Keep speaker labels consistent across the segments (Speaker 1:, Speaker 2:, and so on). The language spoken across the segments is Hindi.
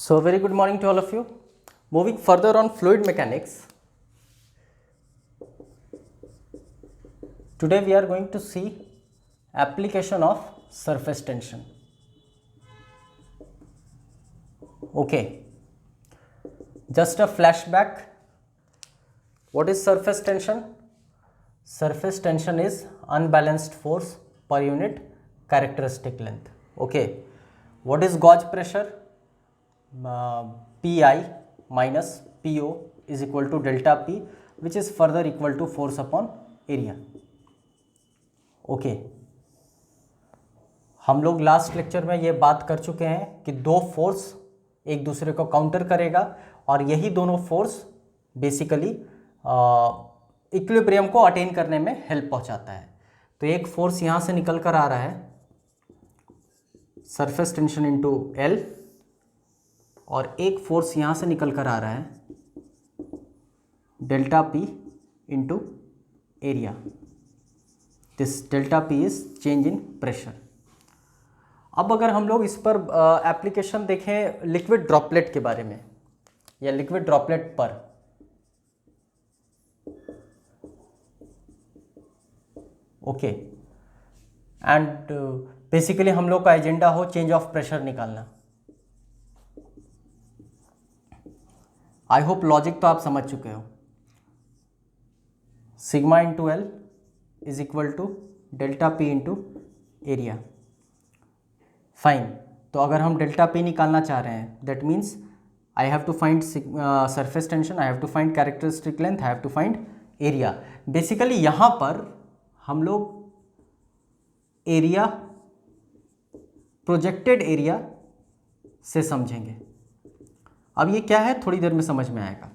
Speaker 1: So very good morning to all of you. Moving further on fluid mechanics, today we are going to see application of surface tension. Okay, just a flashback. What is surface tension? Surface tension is unbalanced force per unit characteristic length. Okay, what is gauge pressure? Pi minus Po is equal to delta P, which is further equal to force upon area. Okay हम लोग लास्ट लेक्चर में ये बात कर चुके हैं कि दो फोर्स एक दूसरे को काउंटर करेगा और यही दोनों फोर्स बेसिकली इक्विलिब्रियम को अटेन करने में हेल्प पहुंचाता है. तो एक फोर्स यहाँ से निकल कर आ रहा है सरफेस टेंशन इनटू L, और एक फोर्स यहाँ से निकल कर आ रहा है delta P into area. This delta P is change in pressure. अब अगर हम लोग इस पर एप्लीकेशन देखें लिक्विड ड्रॉपलेट के बारे में या लिक्विड ड्रॉपलेट पर, ओके, एंड बेसिकली हम लोग का एजेंडा हो चेंज ऑफ प्रेशर निकालना. आई होप लॉजिक तो आप समझ चुके हो. Sigma into L is equal to delta P into area. Fine. तो अगर हम डेल्टा पी निकालना चाह रहे हैं that means I have to find surface tension, I have to find characteristic length, I have to find area. Basically यहाँ पर हम लोग एरिया प्रोजेक्टेड एरिया से समझेंगे. अब ये क्या है थोड़ी देर में समझ में आएगा.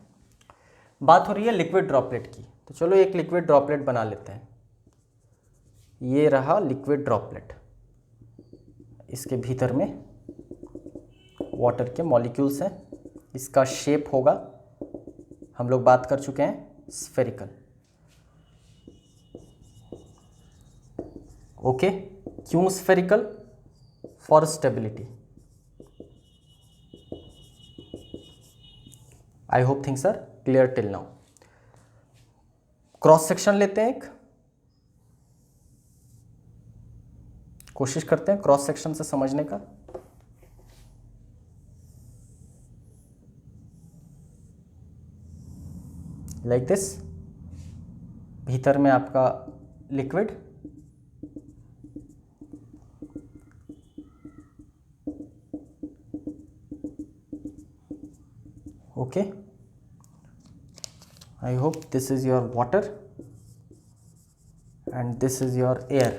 Speaker 1: बात हो रही है लिक्विड ड्रॉपलेट की, तो चलो एक लिक्विड ड्रॉपलेट बना लेते हैं. ये रहा लिक्विड ड्रॉपलेट. इसके भीतर में वाटर के मॉलिक्यूल्स हैं. इसका शेप होगा, हम लोग बात कर चुके हैं, स्फेरिकल. ओके, क्यों spherical? For stability. I hope things are clear till now. Cross section लेते हैं, एक कोशिश करते हैं क्रॉस सेक्शन से समझने का. Like this. भीतर में आपका liquid, okay. I hope this is your water and this is your air.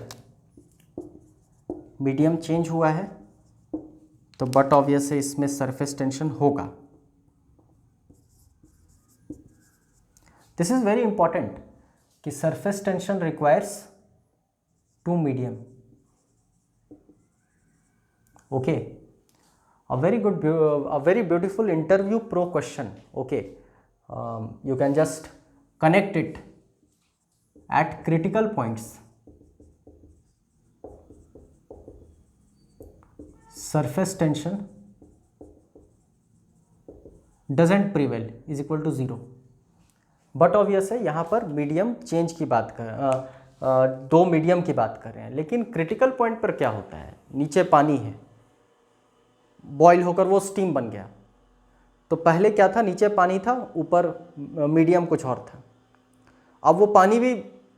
Speaker 1: Medium change हुआ है तो बट ऑब्वियस है इसमें सरफेस टेंशन होगा. दिस इज वेरी इंपॉर्टेंट कि surface tension requires to medium. Okay, a very beautiful interview pro question. Okay, you can just connect it at critical points. Surface tension doesn't prevail is equal to 0. But obvious है यहाँ पर मीडियम चेंज की बात कर दो मीडियम की बात कर रहे हैं. लेकिन क्रिटिकल पॉइंट पर क्या होता है? नीचे पानी है, बॉयल होकर वो स्टीम बन गया. तो पहले क्या था? नीचे पानी था, ऊपर मीडियम कुछ और था. अब वो पानी भी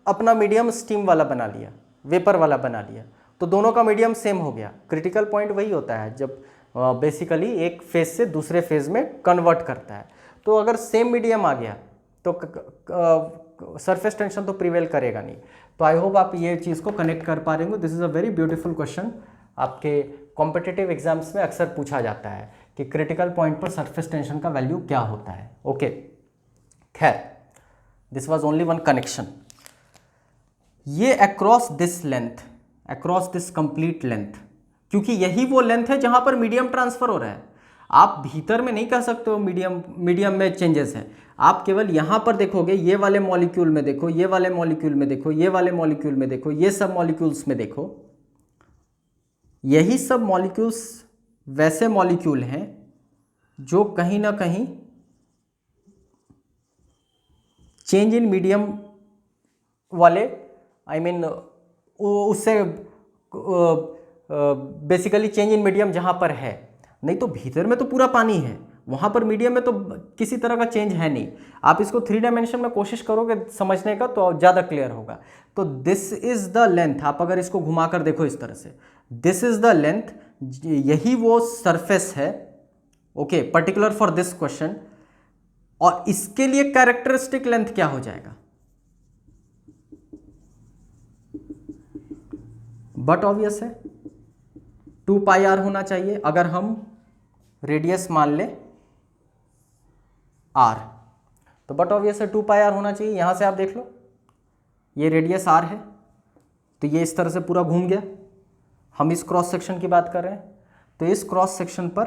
Speaker 1: अपना मीडियम स्टीम वाला बना लिया, वेपर वाला बना लिया, तो दोनों का मीडियम सेम हो गया. क्रिटिकल पॉइंट वही होता है जब बेसिकली एक फेज से दूसरे फेज में कन्वर्ट करता है. तो अगर सेम मीडियम आ गया तो सरफेस टेंशन तो प्रिवेल करेगा नहीं. तो आई होप आप ये चीज़ को कनेक्ट कर पा रहे होंगे. This is a very beautiful question. आपके कॉम्पिटिटिव एग्जाम्स में अक्सर पूछा जाता है कि क्रिटिकल पॉइंट पर सरफेस टेंशन का वैल्यू क्या होता है. ओके, खैर, this was only one connection. ये across this length, across this complete length, क्योंकि यही वो लेंथ है जहां पर मीडियम ट्रांसफर हो रहा है. आप भीतर में नहीं कह सकते हो मीडियम में चेंजेस हैं. आप केवल यहां पर देखोगे, ये वाले मॉलिक्यूल में देखो, ये वाले मॉलिक्यूल में देखो, ये वाले मॉलिक्यूल में देखो, ये सब मॉलिक्यूल्स में देखो, यही सब मॉलिक्यूल्स वैसे मॉलिक्यूल हैं जो कहीं ना कहीं चेंज इन मीडियम वाले उससे बेसिकली चेंज इन मीडियम जहाँ पर है, नहीं तो भीतर में तो पूरा पानी है, वहाँ पर मीडियम में तो किसी तरह का चेंज है नहीं। आप इसको 3 डायमेंशन में कोशिश करोगे समझने का तो ज़्यादा क्लियर होगा। तो दिस इज़ द लेंथ, आप अगर इसको घुमाकर देखो इस तरह से, दिस इज़ द लेंथ, यही वो सरफेस है, okay, particular for this question. और इसके लिए कैरेक्टरिस्टिक लेंथ क्या हो जाएगा? बट ऑब्वियस है 2 पाई आर होना चाहिए। अगर हम रेडियस मान ले आर, तो बट ऑब्वियस है 2 पाई आर होना चाहिए। यहां से आप देख लो, ये रेडियस आर है, तो ये इस तरह से पूरा घूम गया। हम इस क्रॉस सेक्शन की बात कर रहे हैं, तो इस क्रॉस सेक्शन पर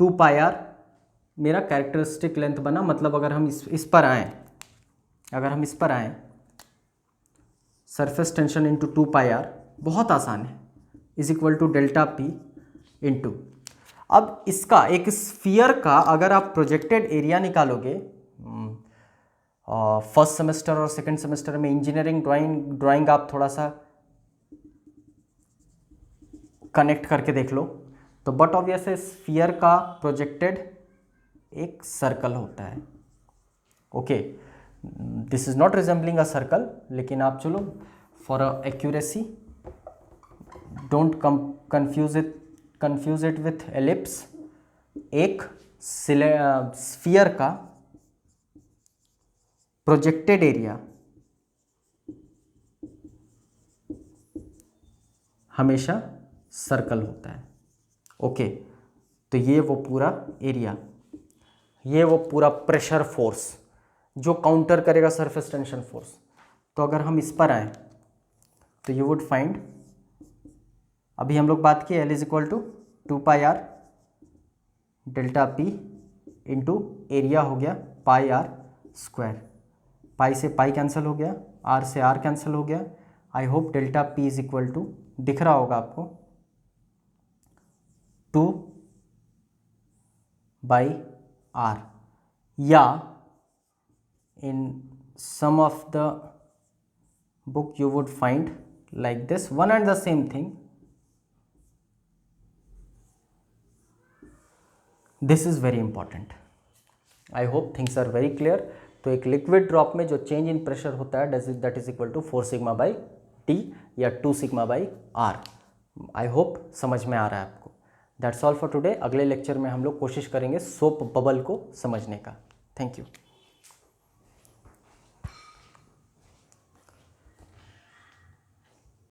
Speaker 1: 2 पाई आर मेरा कैरेक्टरिस्टिक लेंथ बना। मतलब अगर हम इस पर आए, अगर हम इस पर आए, surface tension into 2 pi r, बहुत आसान है, is equal to delta P into. अब इसका एक स्फीयर का अगर आप प्रोजेक्टेड एरिया निकालोगे, फर्स्ट सेमेस्टर और सेकंड सेमेस्टर में इंजीनियरिंग ड्राइंग आप थोड़ा सा कनेक्ट करके देख लो, तो बट ऑब्वियस है स्फीयर का प्रोजेक्टेड एक सर्कल होता है। Okay, this is not resembling a circle, लेकिन आप चलो for a accuracy don't confuse it with ellipse. एक स्फीयर का प्रोजेक्टेड एरिया हमेशा सर्कल होता है। ओके, तो ये वो पूरा एरिया, ये वो पूरा प्रेशर फोर्स जो काउंटर करेगा सरफेस टेंशन फोर्स। तो अगर हम इस पर आए तो यू वुड फाइंड, अभी हम लोग बात की L is equal to 2 pi r delta P into area हो गया पाई आर स्क्वायर। पाई से पाई कैंसिल हो गया, आर से आर कैंसिल हो गया। I hope delta P is equal to दिख रहा होगा आपको 2 बाई आर, या in some of the book you would find like this, one and the same thing. This is very important. I hope things are very clear. तो एक लिक्विड ड्रॉप में जो चेंज इन प्रेशर होता है that is equal to 4 sigma by T या 2 sigma by R. I hope समझ में आ रहा है आपको। That's all for today. अगले लेक्चर में हम लोग कोशिश करेंगे सोप बबल को समझने का। Thank you.